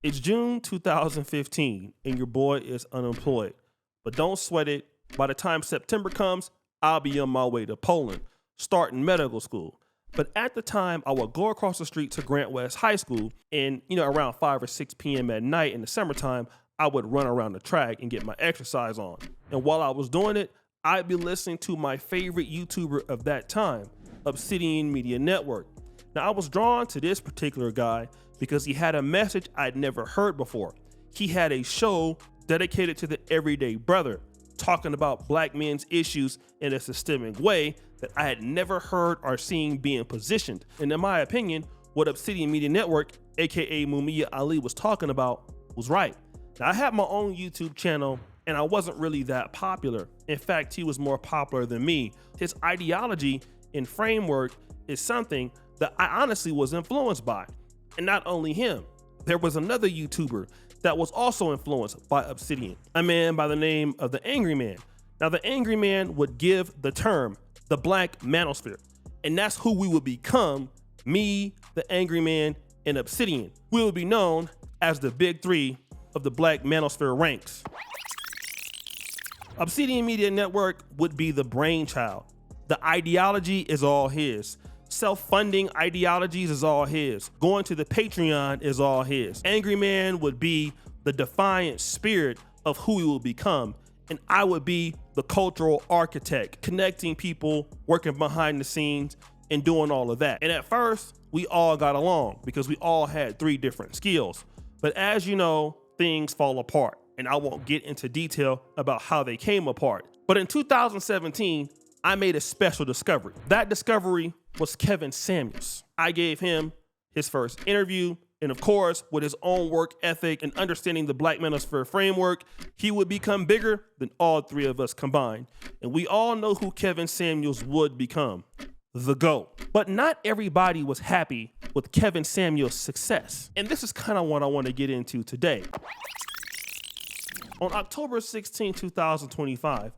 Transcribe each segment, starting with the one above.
It's June 2015 and your boy is unemployed. But don't sweat it. By the time September comes, I'll be on my way to Poland, starting medical school. But at the time, I would go across the street to Grant West High School and, around 5 or 6 p.m. at night in the summertime, I would run around the track and get my exercise on. And while I was doing it, I'd be listening to my favorite YouTuber of that time, Obsidian Media Network. Now, I was drawn to this particular guy because he had a message I'd never heard before. He had a show dedicated to the everyday brother, talking about black men's issues in a systemic way that I had never heard or seen being positioned. And in my opinion, what Obsidian Media Network, aka Mumia Ali, was talking about was right. Now, I had my own YouTube channel and I wasn't really that popular. In fact, he was more popular than me. His ideology and framework is something that I honestly was influenced by. And not only him, there was another YouTuber that was also influenced by Obsidian, a man by the name of the Angry Man. Now, the Angry Man would give the term the Black Manosphere, and that's who we would become, me, the Angry Man, and Obsidian. We would be known as the big three of the Black Manosphere ranks. Obsidian Media Network would be the brainchild. The ideology is all his. Self-funding ideologies is all his. Going to the Patreon is all his. Angry Man would be the defiant spirit of who he will become. And I would be the cultural architect, connecting people, working behind the scenes, and doing all of that. And at first, we all got along because we all had 3 different skills. But as you know, things fall apart. And I won't get into detail about how they came apart. But in 2017, I made a special discovery. That discovery was Kevin Samuels. I gave him his first interview, and of course, with his own work ethic and understanding the Black Manosphere framework, he would become bigger than all 3 of us combined. And we all know who Kevin Samuels would become, the GOAT. But not everybody was happy with Kevin Samuels' success. And this is kind of what I want to get into today. On October 16, 2025,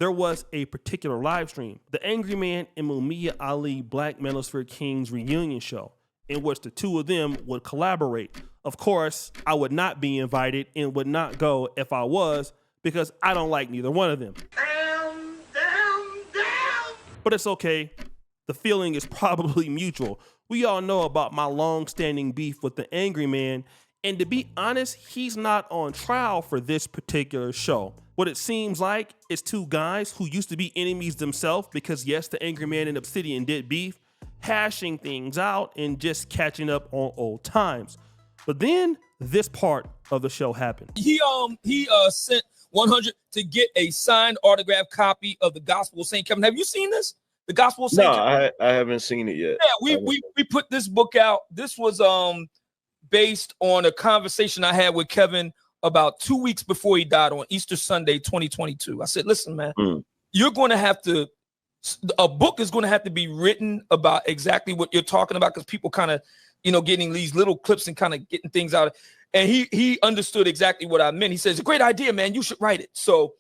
there was a particular live stream, the Angry Man and Mumia Ali Black Manosphere Kings reunion show, in which the 2 of them would collaborate. Of course, I would not be invited and would not go if I was, because I don't like neither one of them. Down. But it's okay. The feeling is probably mutual. We all know about my long-standing beef with the Angry Man, and to be honest, he's not on trial for this particular show. What it seems like is 2 guys who used to be enemies themselves, because yes, the Angry Man and Obsidian did beef, hashing things out and just catching up on old times. But then this part of the show happened. He sent 100 to get a signed autographed copy of the Gospel of St. Kevin. Have you seen this? The Gospel of St. Kevin? No, I haven't seen it yet. Yeah, we put this book out. This was based on a conversation I had with Kevin about 2 weeks before he died on Easter Sunday, 2022. I said, listen, man, you're going to have to, a book is going to have to be written about exactly what you're talking about, because people kind of, getting these little clips and kind of getting things out. And he understood exactly what I meant. He says, it's a great idea, man. You should write it. So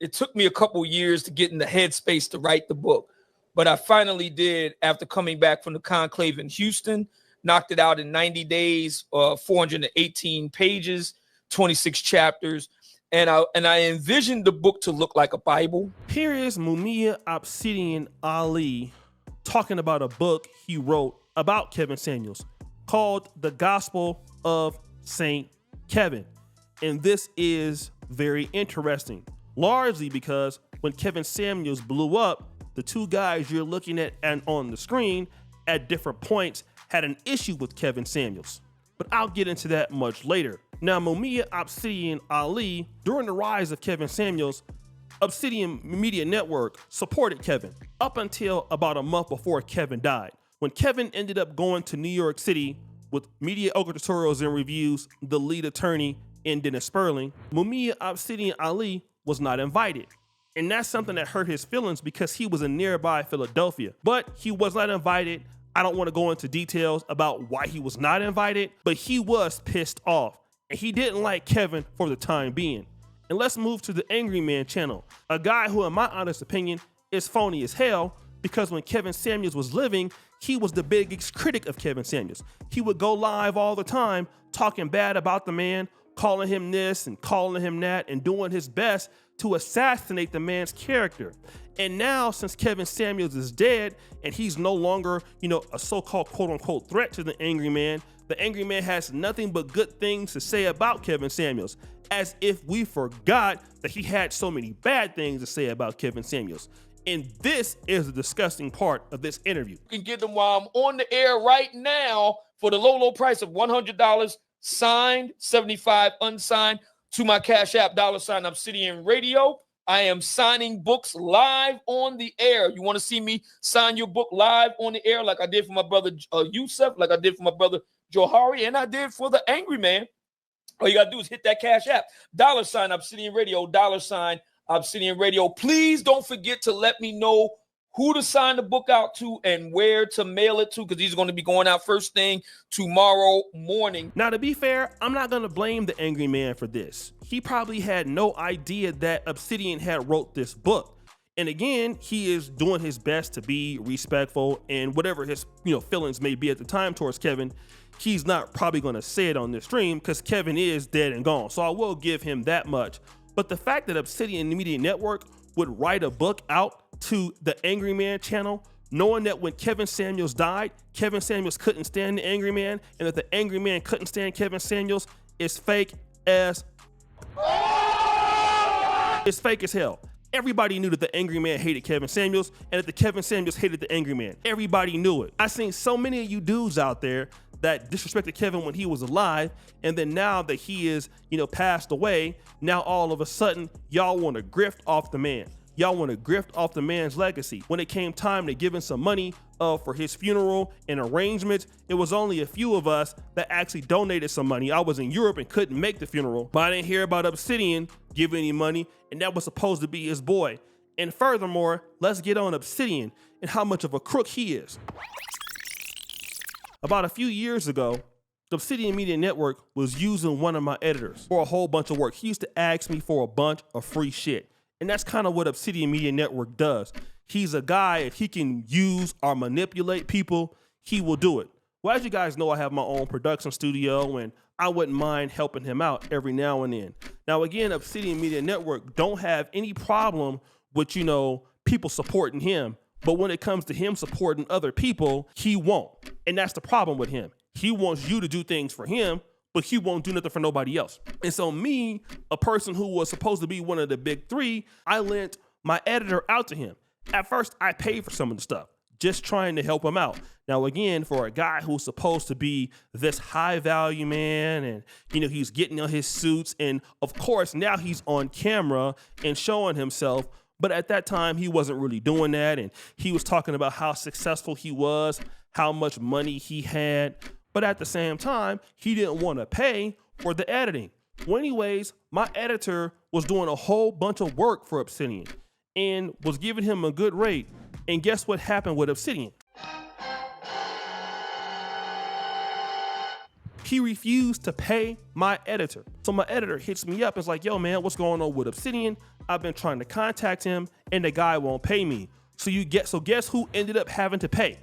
it took me a couple years to get in the headspace to write the book. But I finally did after coming back from the conclave in Houston. Knocked it out in 90 days, 418 pages, 26 chapters. And I envisioned the book to look like a Bible. Here is Mumia Obsidian Ali talking about a book he wrote about Kevin Samuels called The Gospel of St. Kevin. And this is very interesting, largely because when Kevin Samuels blew up, the 2 guys you're looking at and on the screen at different points had an issue with Kevin Samuels, but I'll get into that much later. Now, Mumia Obsidian Ali, during the rise of Kevin Samuels, Obsidian Media Network supported Kevin up until about a month before Kevin died. When Kevin ended up going to New York City with mediocre tutorials and reviews, the lead attorney in Dennis Sperling, Mumia Obsidian Ali was not invited. And that's something that hurt his feelings because he was in nearby Philadelphia, but he was not invited. I don't want to go into details about why he was not invited, but he was pissed off and he didn't like Kevin for the time being. And let's move to the Angry Man channel, a guy who, in my honest opinion, is phony as hell because when Kevin Samuels was living, he was the biggest critic of Kevin Samuels. He would go live all the time talking bad about the man, calling him this and calling him that, and doing his best to assassinate the man's character. And now, since Kevin Samuels is dead and he's no longer, a so-called quote-unquote threat to the Angry Man, the Angry Man has nothing but good things to say about Kevin Samuels, as if we forgot that he had so many bad things to say about Kevin Samuels. And this is the disgusting part of this interview. You can get them while I'm on the air right now for the low price of $100 signed, $75 unsigned, to my Cash App, $ Obsidian Radio. I am signing books live on the air. You want to see me sign your book live on the air like I did for my brother Yusef, like I did for my brother Johari, and I did for the Angry Man? All you got to do is hit that Cash App, $ Obsidian Radio, $ Obsidian Radio. Please don't forget to let me know who to sign the book out to and where to mail it to, because these are going to be going out first thing tomorrow morning. Now, to be fair, I'm not going to blame the Angry Man for this. He probably had no idea that Obsidian had wrote this book. And again, he is doing his best to be respectful, and whatever his feelings may be at the time towards Kevin, he's not probably going to say it on this stream because Kevin is dead and gone. So I will give him that much. But the fact that Obsidian Media Network would write a book out to the Angry Man channel, knowing that when Kevin Samuels died, Kevin Samuels couldn't stand the Angry Man, and that the Angry Man couldn't stand Kevin Samuels, is fake as hell. Everybody knew that the Angry Man hated Kevin Samuels, and that the Kevin Samuels hated the Angry Man. Everybody knew it. I seen so many of you dudes out there that disrespected Kevin when he was alive, and then now that he is, passed away, now all of a sudden, y'all want to grift off the man. Y'all want to grift off the man's legacy. When it came time to give him some money for his funeral and arrangements, it was only a few of us that actually donated some money. I was in Europe and couldn't make the funeral, but I didn't hear about Obsidian giving any money, and that was supposed to be his boy. And furthermore, let's get on Obsidian and how much of a crook he is. About a few years ago, the Obsidian Media Network was using one of my editors for a whole bunch of work. He used to ask me for a bunch of free shit. And that's kind of what Obsidian Media Network does. He's a guy, if he can use or manipulate people, he will do it. Well, as you guys know, I have my own production studio, and I wouldn't mind helping him out every now and then. Now, again, Obsidian Media Network don't have any problem with, people supporting him. But when it comes to him supporting other people, he won't. And that's the problem with him. He wants you to do things for him, but he won't do nothing for nobody else. And so me, a person who was supposed to be one of the big three, I lent my editor out to him. At first, I paid for some of the stuff, just trying to help him out. Now, again, for a guy who's supposed to be this high value man, and, he's getting on his suits, and of course, now he's on camera and showing himself. But at that time, he wasn't really doing that. And he was talking about how successful he was, how much money he had. But at the same time, he didn't want to pay for the editing. Well, anyways, my editor was doing a whole bunch of work for Obsidian and was giving him a good rate. And guess what happened with Obsidian? He refused to pay my editor. So my editor hits me up and is like, yo, man, what's going on with Obsidian? I've been trying to contact him and the guy won't pay me. So guess who ended up having to pay?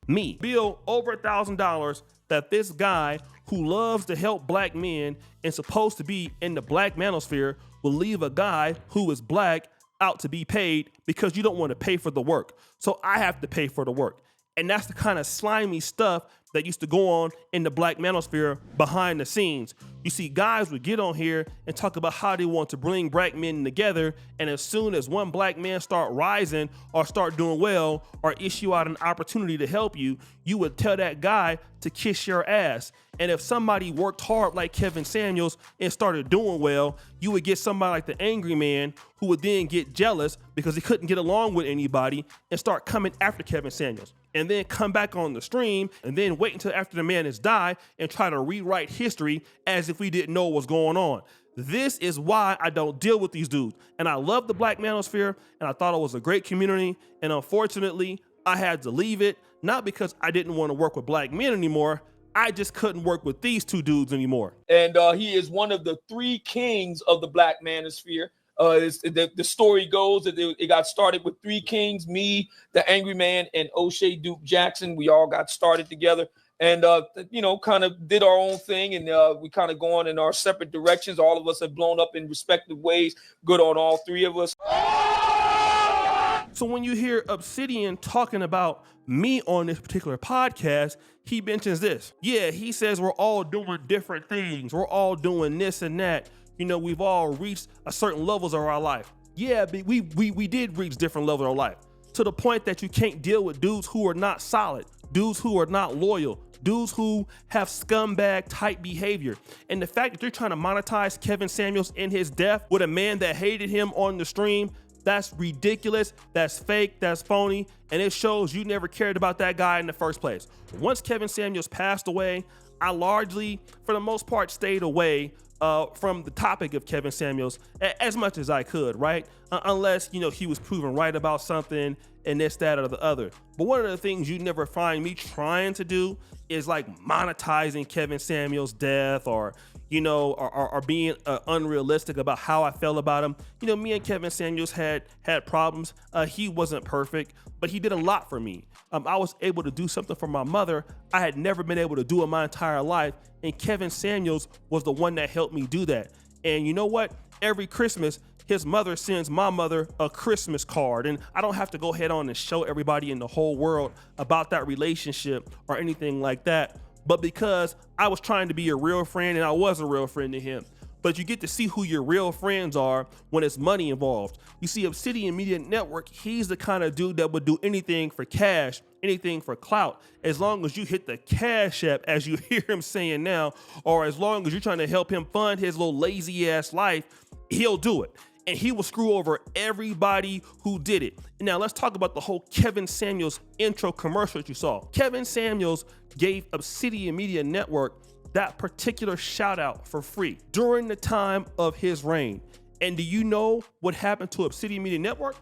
Me. Bill over $1,000 that this guy who loves to help black men and supposed to be in the Black Manosphere will leave a guy who is black out to be paid because you don't want to pay for the work. So I have to pay for the work. And that's the kind of slimy stuff that used to go on in the Black Manosphere behind the scenes. You see, guys would get on here and talk about how they want to bring black men together, and as soon as one black man start rising or start doing well or issue out an opportunity to help you, you would tell that guy to kiss your ass. And if somebody worked hard like Kevin Samuels and started doing well, you would get somebody like the Angry Man who would then get jealous because he couldn't get along with anybody and start coming after Kevin Samuels. And then come back on the stream and then wait until after the man has died and try to rewrite history as if we didn't know what's going on. This is why I don't deal with these dudes. And I love the Black Manosphere, and I thought it was a great community. And unfortunately, I had to leave it, not because I didn't want to work with black men anymore. I just couldn't work with these two dudes anymore. And he is one of the three kings of the Black Manosphere. The story goes that it got started with three kings, me, the Angry Man, and O'Shea Duke Jackson. We all got started together and, kind of did our own thing. And we kind of going in our separate directions. All of us have blown up in respective ways. Good on all three of us. So when you hear Obsidian talking about me on this particular podcast, he mentions this. Yeah, he says we're all doing different things. We're all doing this and that. We've all reached a certain levels of our life. Yeah, but we did reach different levels of our life, to the point that you can't deal with dudes who are not solid, dudes who are not loyal, dudes who have scumbag type behavior. And the fact that you're trying to monetize Kevin Samuels in his death with a man that hated him on the stream, that's ridiculous, that's fake, that's phony, and it shows you never cared about that guy in the first place. Once Kevin Samuels passed away, I largely, for the most part, stayed away from the topic of Kevin Samuels as much as I could, right? Unless, he was proven right about something and this, that, or the other. But one of the things you never find me trying to do is like monetizing Kevin Samuels' death or being unrealistic about how I felt about him. Me and Kevin Samuels had problems. He wasn't perfect, but he did a lot for me. I was able to do something for my mother I had never been able to do in my entire life, and Kevin Samuels was the one that helped me do that. And you know what? Every Christmas, his mother sends my mother a Christmas card, and I don't have to go head on and show everybody in the whole world about that relationship or anything like that. But because I was trying to be a real friend, and I was a real friend to him. But you get to see who your real friends are when it's money involved. You see, Obsidian Media Network, he's the kind of dude that would do anything for cash, anything for clout, as long as you hit the cash app, as you hear him saying now, or as long as you're trying to help him fund his little lazy ass life, he'll do it. And he will screw over everybody who did it. Now let's talk about the whole Kevin Samuels intro commercial that you saw. Kevin Samuels gave Obsidian Media Network that particular shout out for free during the time of his reign. And do you know what happened to Obsidian Media Network?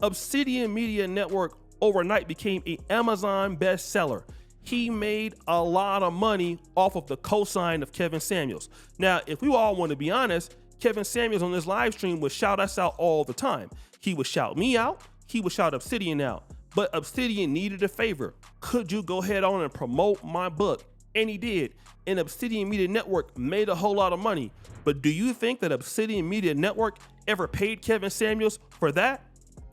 Obsidian Media Network overnight became an Amazon bestseller. He made a lot of money off of the cosign of Kevin Samuels. Now, if we all want to be honest, Kevin Samuels on this live stream would shout us out all the time. He would shout me out. He would shout Obsidian out. But Obsidian needed a favor. Could you go ahead on and promote my book? And he did. And Obsidian Media Network made a whole lot of money. But do you think that Obsidian Media Network ever paid Kevin Samuels for that?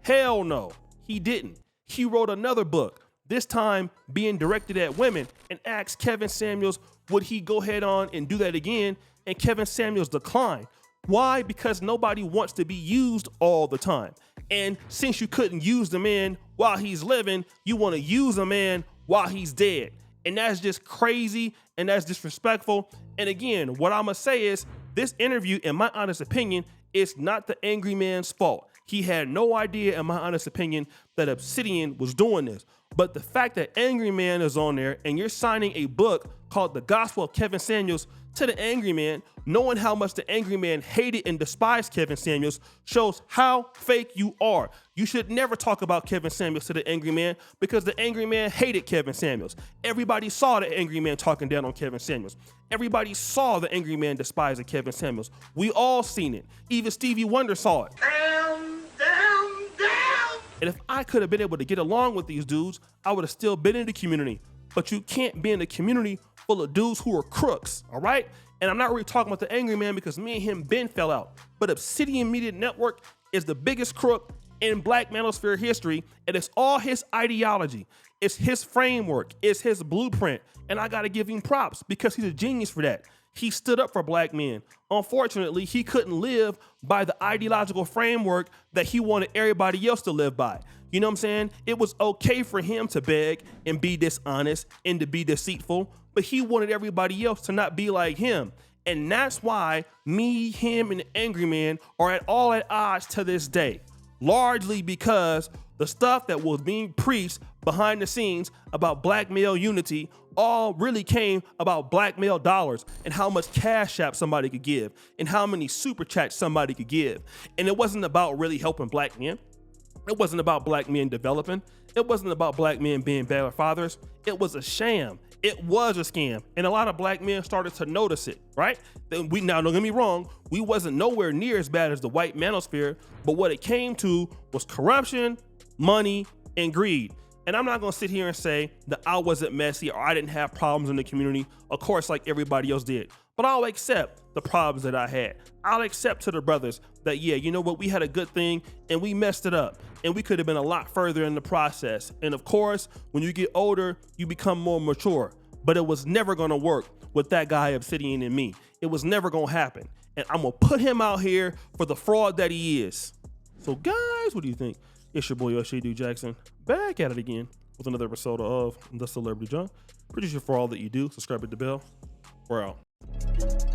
Hell no, he didn't. He wrote another book, this time being directed at women, and asked Kevin Samuels, would he go ahead on and do that again? And Kevin Samuels declined. Why? Because nobody wants to be used all the time. And since you couldn't use the man while he's living, you want to use a man while he's dead. And that's just crazy, and that's disrespectful. And again, what I'm gonna say is, this interview, in my honest opinion, is not the Angry Man's fault. He had no idea, in my honest opinion, that Obsidian was doing this. But the fact that Angry Man is on there and you're signing a book called The Gospel of Kevin Samuels to the Angry Man, knowing how much the Angry Man hated and despised Kevin Samuels, shows how fake you are. You should never talk about Kevin Samuels to the Angry Man, because the Angry Man hated Kevin Samuels. Everybody saw the Angry Man talking down on Kevin Samuels. Everybody saw the Angry Man despising Kevin Samuels. We all seen it. Even Stevie Wonder saw it. And if I could have been able to get along with these dudes, I would have still been in the community. But you can't be in a community full of dudes who are crooks, all right? And I'm not really talking about the Angry Man, because me and him been fell out. But Obsidian Media Network is the biggest crook in Black Manosphere history, and it's all his ideology. It's his framework. It's his blueprint. And I gotta give him props, because he's a genius for that. He stood up for black men. Unfortunately, he couldn't live by the ideological framework that he wanted everybody else to live by. You know what I'm saying? It was okay for him to beg and be dishonest and to be deceitful, but he wanted everybody else to not be like him. And that's why me, him, and the Angry Man are at odds to this day. Largely because the stuff that was being preached behind the scenes about black male unity all really came about black male dollars and how much cash app somebody could give and how many super chats somebody could give. And it wasn't about really helping black men. It wasn't about black men developing. It wasn't about black men being better fathers. It was a sham. It was a scam, and a lot of black men started to notice it, right? Then now don't get me wrong, we wasn't nowhere near as bad as the white manosphere, but what it came to was corruption, money, and greed. And I'm not gonna sit here and say that I wasn't messy or I didn't have problems in the community, of course, like everybody else did. But I'll accept the problems that I had. I'll accept to the brothers that, yeah, you know what, we had a good thing and we messed it up. And we could have been a lot further in the process. And of course, when you get older, you become more mature. But it was never gonna work with that guy Obsidian and me. It was never gonna happen. And I'm gonna put him out here for the fraud that he is. So guys, what do you think? It's your boy Oshidu Jackson, back at it again with another episode of The Celebrity John. Appreciate you for all that you do. Subscribe, hit the bell. We're out.